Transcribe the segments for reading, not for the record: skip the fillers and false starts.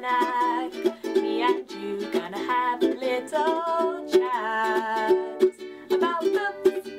snack. Me and you gonna have a little chat about books.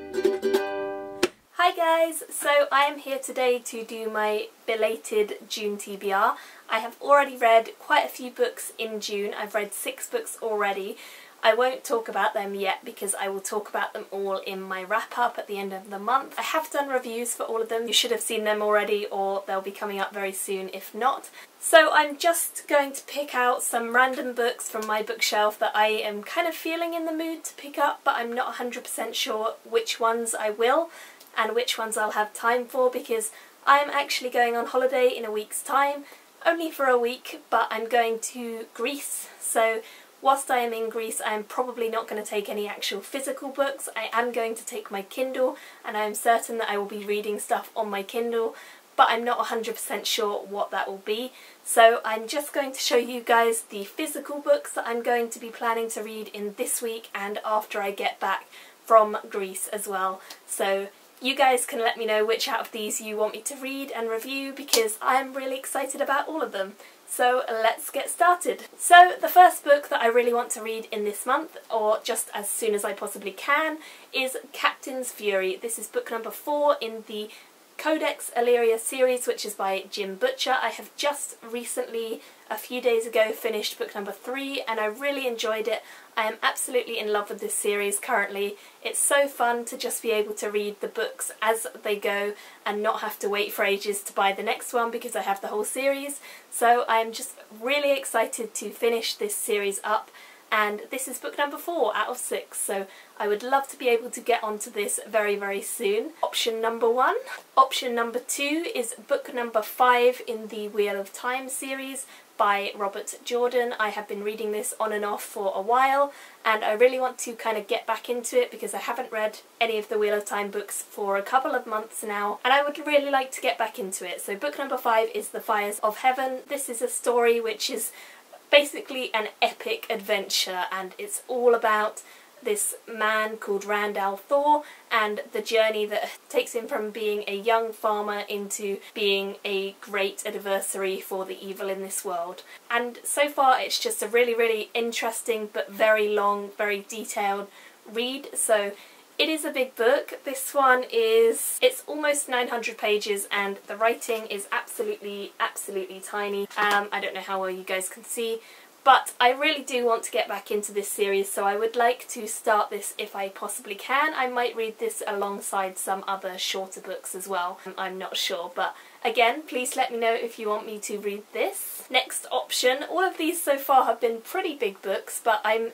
Hi guys, so I am here today to do my belated June TBR. I have already read quite a few books in June. I've read 6 books already. I won't talk about them yet because I will talk about them all in my wrap-up at the end of the month. I have done reviews for all of them. You should have seen them already, or they'll be coming up very soon if not. So I'm just going to pick out some random books from my bookshelf that I am kind of feeling in the mood to pick up, but I'm not 100% sure which ones I will and which ones I'll have time for, because I'm actually going on holiday in a week's time. Only for a week, but I'm going to Greece, so whilst I am in Greece, I am probably not going to take any actual physical books. I am going to take my Kindle, and I am certain that I will be reading stuff on my Kindle, but I'm not 100% sure what that will be. So I'm just going to show you guys the physical books that I'm going to be planning to read in this week and after I get back from Greece as well. So you guys can let me know which out of these you want me to read and review, because I'm really excited about all of them. So let's get started. So the first book that I really want to read in this month, or just as soon as I possibly can, is Captain's Fury. This is book number 4 in the Codex Illyria series, which is by Jim Butcher. I have just recently, a few days ago, finished book number 3 and I really enjoyed it. I am absolutely in love with this series currently. It's so fun to just be able to read the books as they go and not have to wait for ages to buy the next one because I have the whole series. So I'm just really excited to finish this series up. And this is book number 4 out of 6, so I would love to be able to get onto this very, very soon. Option number 1. Option number 2 is book number 5 in the Wheel of Time series by Robert Jordan. I have been reading this on and off for a while, and I really want to kind of get back into it because I haven't read any of the Wheel of Time books for a couple of months now, and I would really like to get back into it. So book number 5 is The Fires of Heaven. This is a story which is basically an epic adventure, and it's all about this man called Randall Thor and the journey that takes him from being a young farmer into being a great adversary for the evil in this world. And so far it's just a really, really interesting but very long, very detailed read. So it is a big book. This one it's almost 900 pages and the writing is absolutely, absolutely tiny. I don't know how well you guys can see, but I really do want to get back into this series, so I would like to start this if I possibly can. I might read this alongside some other shorter books as well. I'm not sure, but again, please let me know if you want me to read this. Next option. All of these so far have been pretty big books, but I'm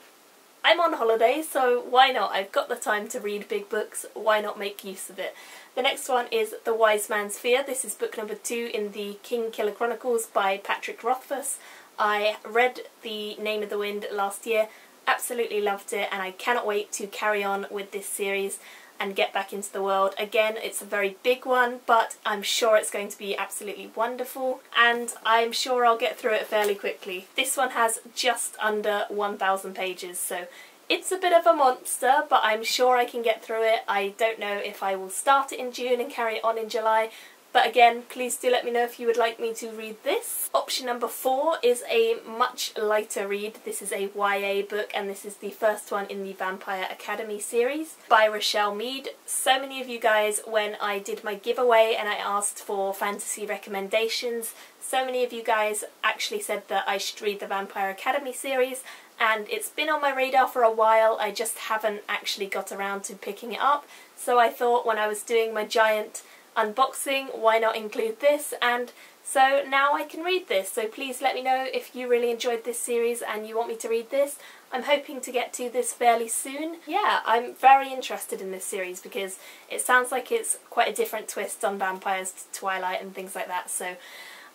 on holiday, so why not? I've got the time to read big books, why not make use of it? The next one is The Wise Man's Fear. This is book number 2 in the King Killer Chronicles by Patrick Rothfuss. I read The Name of the Wind last year, absolutely loved it, and I cannot wait to carry on with this series and get back into the world. Again, it's a very big one, but I'm sure it's going to be absolutely wonderful, and I'm sure I'll get through it fairly quickly. This one has just under 1,000 pages, so it's a bit of a monster, but I'm sure I can get through it. I don't know if I will start it in June and carry it on in July, but again, please do let me know if you would like me to read this. Option number 4 is a much lighter read. This is a YA book, and this is the first one in the Vampire Academy series by Rochelle Mead. So many of you guys, when I did my giveaway and I asked for fantasy recommendations, so many of you guys actually said that I should read the Vampire Academy series, and it's been on my radar for a while. I just haven't actually got around to picking it up, so I thought when I was doing my giant unboxing, why not include this? And so now I can read this. So please let me know if you really enjoyed this series and you want me to read this. I'm hoping to get to this fairly soon. Yeah, I'm very interested in this series because it sounds like it's quite a different twist on vampires to Twilight and things like that, so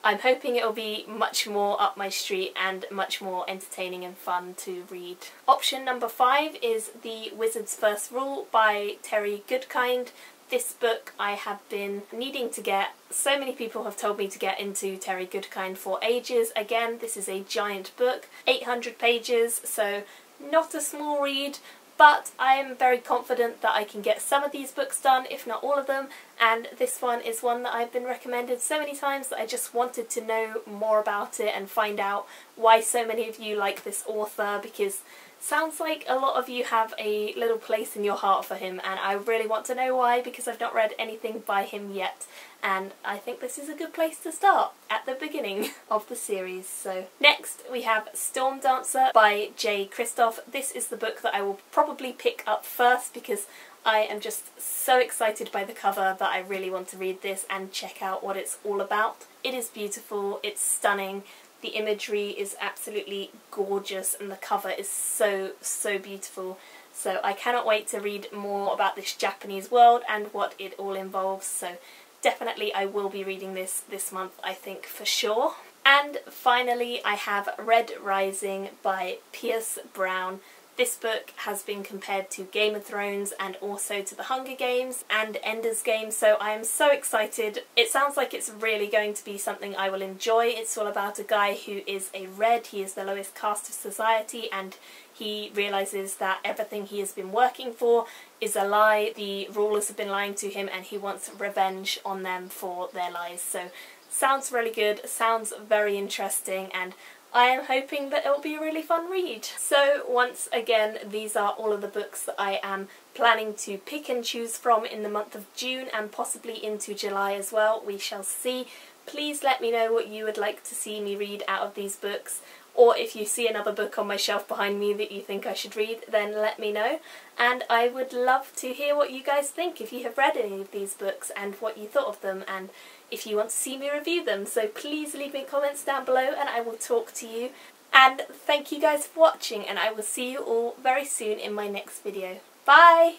I'm hoping it'll be much more up my street and much more entertaining and fun to read. Option number 5 is The Wizard's First Rule by Terry Goodkind. This book I have been needing to get. So many people have told me to get into Terry Goodkind for ages. Again, this is a giant book, 800 pages, so not a small read, but I am very confident that I can get some of these books done, if not all of them, and this one is one that I've been recommended so many times that I just wanted to know more about it and find out why so many of you like this author, because sounds like a lot of you have a little place in your heart for him, and I really want to know why, because I've not read anything by him yet, and I think this is a good place to start at the beginning of the series. So next we have Stormdancer by J. Kristoff. This is the book that I will probably pick up first because I am just so excited by the cover that I really want to read this and check out what it's all about. It is beautiful, it's stunning. The imagery is absolutely gorgeous and the cover is so beautiful. So I cannot wait to read more about this Japanese world and what it all involves. So definitely I will be reading this month, I think, for sure. And finally I have Red Rising by Pierce Brown. This book has been compared to Game of Thrones and also to The Hunger Games and Ender's Game, so I am so excited. It sounds like it's really going to be something I will enjoy. It's all about a guy who is a red, he is the lowest caste of society, and he realises that everything he has been working for is a lie. The rulers have been lying to him and he wants revenge on them for their lies. So sounds really good, sounds very interesting, and I am hoping that it will be a really fun read. So once again, these are all of the books that I am planning to pick and choose from in the month of June and possibly into July as well. We shall see. Please let me know what you would like to see me read out of these books, or if you see another book on my shelf behind me that you think I should read, then let me know. And I would love to hear what you guys think if you have read any of these books and what you thought of them, and if you want to see me review them. So please leave me comments down below and I will talk to you. And thank you guys for watching, and I will see you all very soon in my next video. Bye!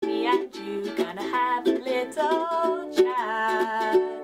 Me and you gonna have a little chat.